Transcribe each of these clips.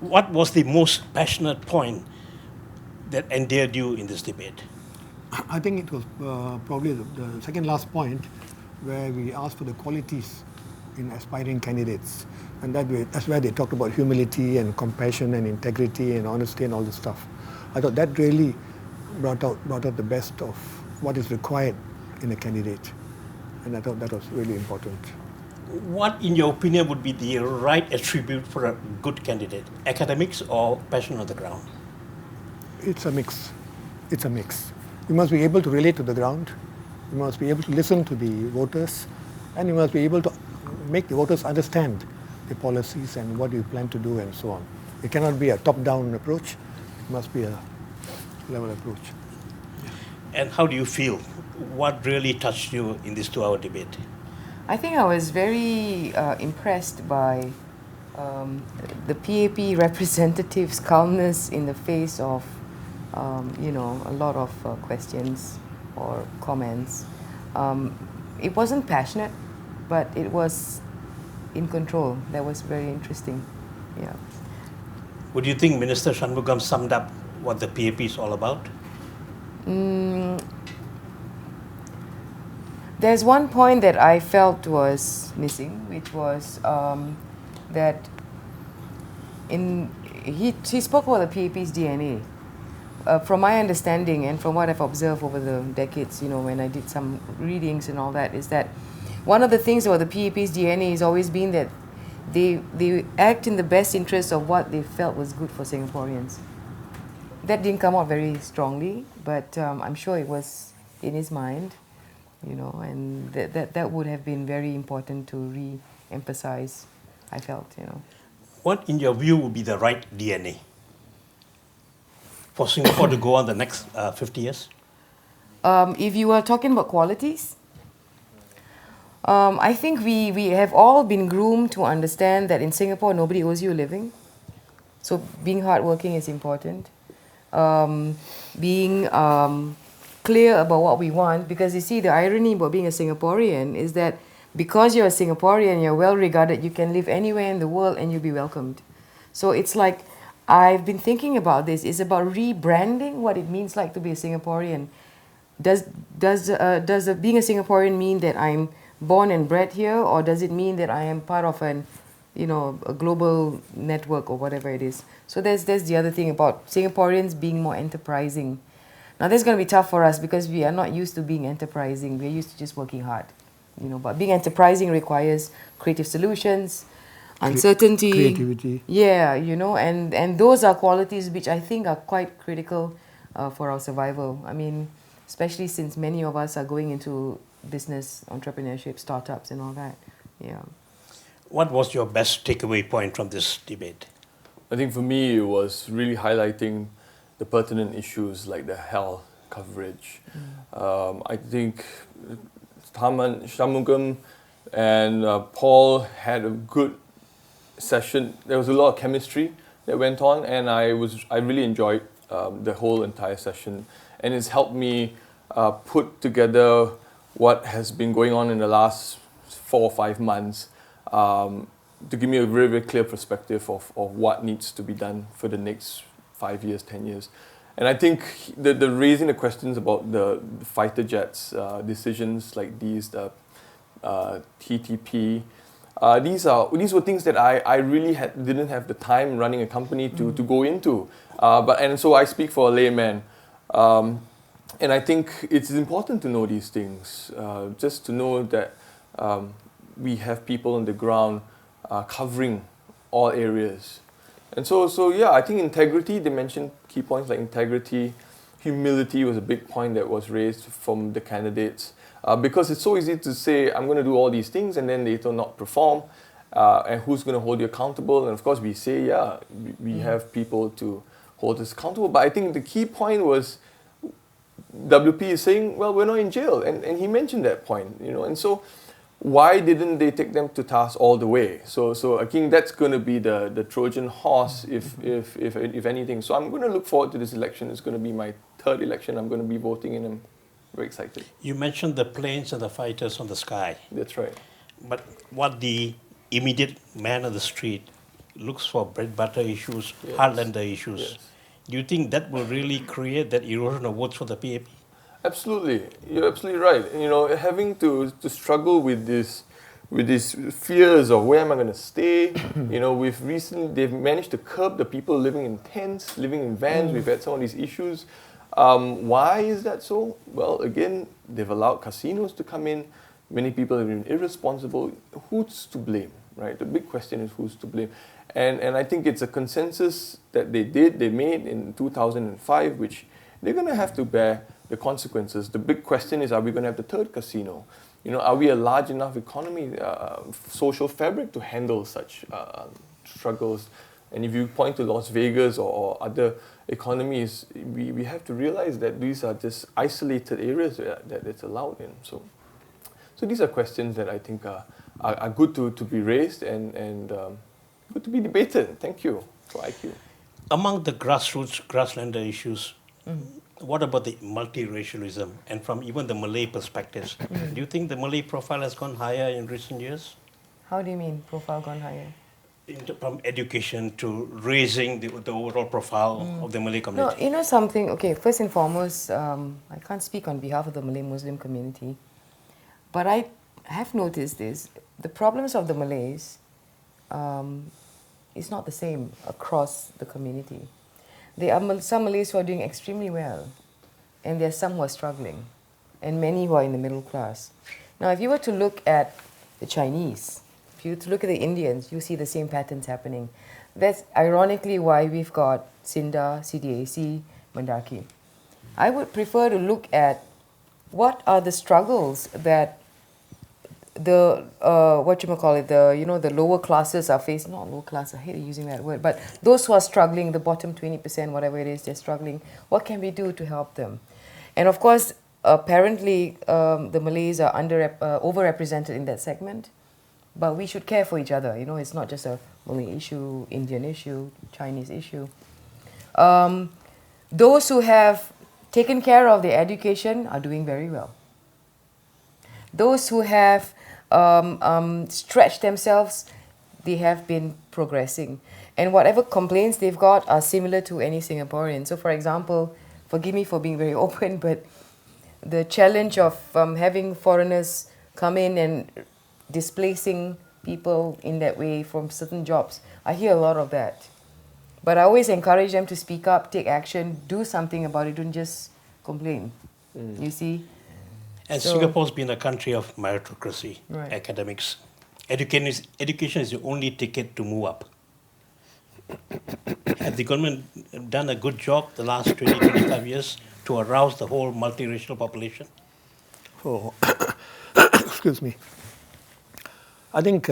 What was the most passionate point that endeared you in this debate? I think it was probably the second last point where we asked for the qualities in aspiring candidates. And that's where they talked about humility and compassion and integrity and honesty and all this stuff. I thought that really brought out the best of what is required in a candidate. And I thought that was really important. What, in your opinion, would be the right attribute for a good candidate? Academics or passion on the ground? It's a mix. It's a mix. You must be able to relate to the ground. You must be able to listen to the voters, and you must be able to make the voters understand the policies and what you plan to do and so on. It cannot be a top-down approach. It must be a level approach. And how do you feel? What really touched you in this 2-hour debate? I think I was very impressed by the PAP representatives' calmness in the face of, a lot of questions or comments. It wasn't passionate, but it was in control. That was very interesting. Yeah. Would you think Minister Shanmugam summed up what the PAP is all about? There's one point that I felt was missing, which was that he spoke about the PAP's DNA. From my understanding and from what I've observed over the decades, when I did some readings and all that, is that one of the things about the PAP's DNA has always been that they act in the best interest of what they felt was good for Singaporeans. That didn't come out very strongly, but I'm sure it was in his mind, and that would have been very important to re-emphasize, I felt. What, in your view, would be the right DNA for Singapore to go on the next 50 years? If you are talking about qualities, I think we have all been groomed to understand that in Singapore nobody owes you a living. So being hardworking is important. Being clear about what we want, because you see the irony about being a Singaporean is that because you're a Singaporean, you're well regarded, you can live anywhere in the world and you'll be welcomed. So it's like, I've been thinking about this, it's about rebranding what it means like to be a Singaporean. Does being a Singaporean mean that I'm born and bred here, or does it mean that I am part of a global network or whatever it is? So there's the other thing about Singaporeans being more enterprising. Now that's going to be tough for us because we are not used to being enterprising. We're used to just working hard, But being enterprising requires creative solutions, uncertainty, creativity. Yeah, and those are qualities which I think are quite critical for our survival. I mean, especially since many of us are going into business, entrepreneurship, startups, and all that. Yeah. What was your best takeaway point from this debate? I think for me, it was really highlighting the pertinent issues like the health coverage. I think Shanmugam and Paul had a good session. There was a lot of chemistry that went on, and I really enjoyed the whole entire session. And it's helped me put together what has been going on in the last 4 or 5 months to give me a very, very clear perspective of what needs to be done for the next 5 years, 10 years. And I think the raising the questions about the fighter jets, decisions like these, the TTP, these were things that I really didn't have the time running a company to go into. And so I speak for a layman. And I think it's important to know these things, just to know that we have people on the ground covering all areas. And so yeah, I think integrity, they mentioned key points like integrity, humility was a big point that was raised from the candidates. Because it's so easy to say, I'm going to do all these things and then later not perform. And who's going to hold you accountable? And of course we say, yeah, we have people to hold us accountable. But I think the key point was WP is saying, well, we're not in jail. And he mentioned that point, And so why didn't they take them to task all the way? So again, that's going to be the Trojan horse, if anything. So I'm going to look forward to this election. It's going to be my 3rd election. I'm going to be voting in. I'm very excited. You mentioned the planes and the fighters on the sky. That's right. But what the immediate man on the street looks for bread butter issues, Yes. heartlander issues. Yes. Do you think that will really create that erosion of votes for the PAP? Absolutely, you're absolutely right. You know, having to struggle with these fears of where am I going to stay. You know, they've managed to curb the people living in tents, living in vans. We've had some of these issues. Why is that so? Well, again, they've allowed casinos to come in. Many people have been irresponsible. Who's to blame, right? The big question is who's to blame. And I think it's a consensus that they made in 2005, which they're going to have to bear the consequences. The big question is, are we going to have the third casino? You know, are we a large enough economy, social fabric to handle such struggles? And if you point to Las Vegas or other economies, we have to realize that these are just isolated areas that it's allowed in. So these are questions that I think are good to be raised and good to be debated. Thank you for IQ. Among the grassroots, grasslander issues, what about the multiracialism and from even the Malay perspectives? Do you think the Malay profile has gone higher in recent years? How do you mean profile gone higher? From education to raising the overall profile of the Malay No, community? you know something, okay, first and foremost, I can't speak on behalf of the Malay Muslim community, but I have noticed this. The problems of the Malays is not the same across the community. There are some Malays who are doing extremely well, and there are some who are struggling, and many who are in the middle class. Now, if you were to look at the Chinese, if you were to look at the Indians, you see the same patterns happening. That's ironically why we've got SINDA, CDAC, Mendaki. I would prefer to look at what are the struggles that the the lower classes are facing. Not lower class, I hate using that word, but those who are struggling, the bottom 20%, whatever it is, they're struggling. What can we do to help them? And of course, apparently the Malays are overrepresented in that segment, but we should care for each other. You know, it's not just a Malay issue, Indian issue, Chinese issue. Those who have taken care of their education are doing very well. Those who have stretched themselves, they have been progressing. And whatever complaints they've got are similar to any Singaporean. So for example, forgive me for being very open, but the challenge of having foreigners come in and displacing people in that way from certain jobs, I hear a lot of that. But I always encourage them to speak up, take action, do something about it, don't just complain. You see? And So- Singapore's been a country of meritocracy, Right. academics. Education is the only ticket to move up. Has the government done a good job the last 20, 25 years to arouse the whole multiracial population? So, excuse me. I think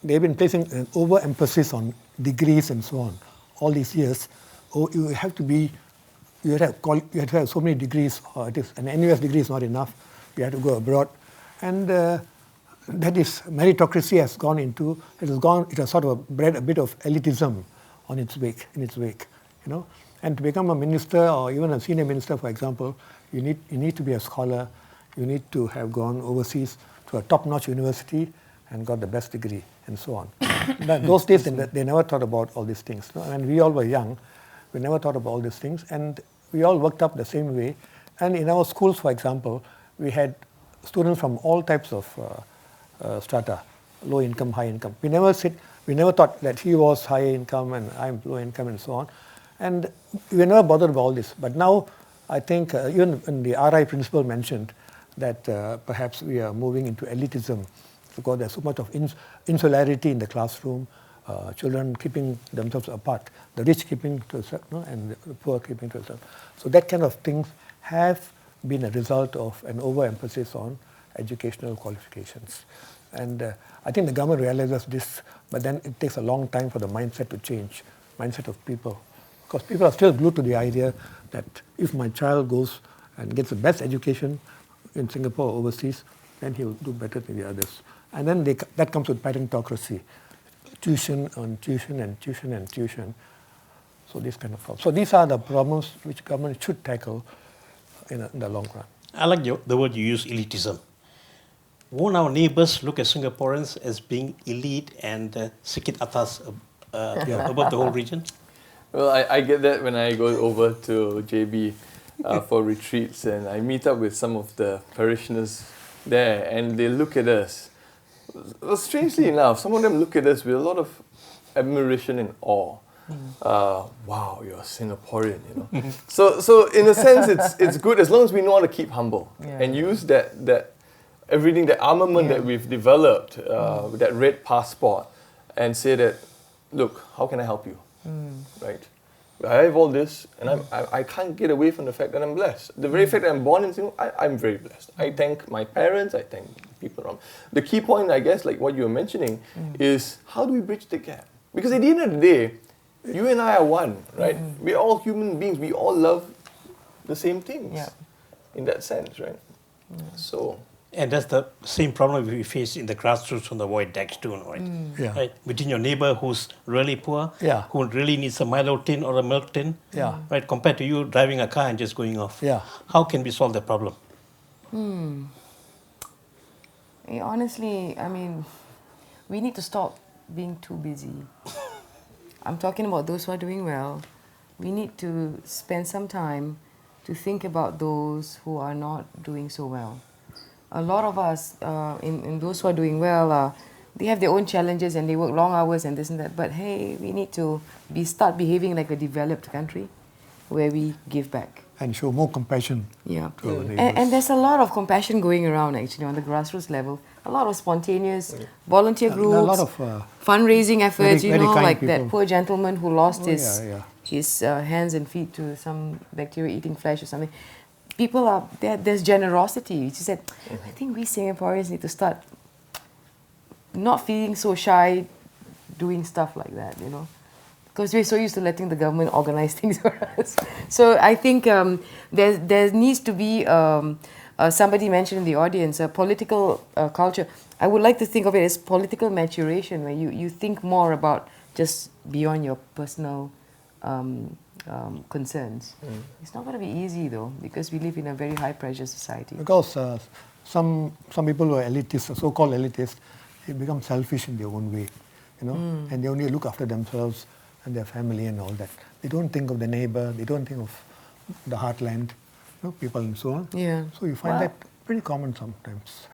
they've been placing an overemphasis on degrees and so on all these years. You have to have so many degrees, or it is an NUS degree is not enough. You have to go abroad, and that is meritocracy has gone into. It has sort of bred a bit of elitism in its wake. You know, and to become a minister or even a senior minister, for example, you need to be a scholar. You need to have gone overseas to a top-notch university and got the best degree, and so on. Those days, they never thought about all these things. No? And we all were young. We never thought about all these things, and we all worked up the same way. And in our schools, for example, we had students from all types of strata, low income, high income. We never thought that he was high income and I'm low income and so on. And we were never bothered about all this. But now, I think even when the RI principal mentioned that perhaps we are moving into elitism because there's so much of insularity in the classroom, children keeping themselves apart, the rich keeping to themselves, and the poor keeping to themselves. So that kind of things have been a result of an overemphasis on educational qualifications. And I think the government realizes this, but then it takes a long time for the mindset to change, mindset of people. Because people are still glued to the idea that if my child goes and gets the best education in Singapore or overseas, then he will do better than the others. And then that comes with parentocracy, tuition on tuition and tuition and tuition. So this kind of problems. So these are the problems which government should tackle in the long run. I like the word you use, elitism. Won't our neighbors look at Singaporeans as being elite and sikit atas above the whole region? Well, I get that when I go over to JB for retreats, and I meet up with some of the parishioners there, and they look at us. Well, strangely enough, some of them look at us with a lot of admiration and awe. Wow, you're a Singaporean, you know. So in a sense, it's good as long as we know how to keep humble and use that everything, that armament that we've developed, that red passport, and say that, look, how can I help you? Right? I have all this, and I can't get away from the fact that I'm blessed. The very fact that I'm born in Singapore, I'm very blessed. I thank my parents, I thank people around. The key point, I guess, like what you were mentioning, is how do we bridge the gap? Because at the end of the day, you and I are one, right? We're all human beings. We all love the same things in that sense, right? So... And that's the same problem we face in the grassroots on the void decks too, right? Right? Between your neighbor who's really poor, who really needs a Milo tin or a milk tin, right? Compared to you driving a car and just going off. How can we solve that problem? Honestly, I mean, we need to stop being too busy. I'm talking about those who are doing well. We need to spend some time to think about those who are not doing so well. A lot of us, in those who are doing well, they have their own challenges and they work long hours and this and that. But hey, we need to start behaving like a developed country where we give back. And show more compassion to our neighbours. And there's a lot of compassion going around actually on the grassroots level. A lot of spontaneous volunteer groups, a lot of fundraising efforts, very kind like people. that poor gentleman who lost his hands and feet to some bacteria eating flesh or something. People are there's generosity. She said, I think we Singaporeans need to start not feeling so shy doing stuff like that, because we're so used to letting the government organize things for us. So I think there needs to be, somebody mentioned in the audience, a political culture. I would like to think of it as political maturation, where you think more about just beyond your personal concerns. It's not going to be easy though, because we live in a very high pressure society. Because some people who are elitists, so-called elitists, they become selfish in their own way, and they only look after themselves and their family and all that. They don't think of the neighbor, they don't think of the heartland, people and so on. So you find that pretty common sometimes.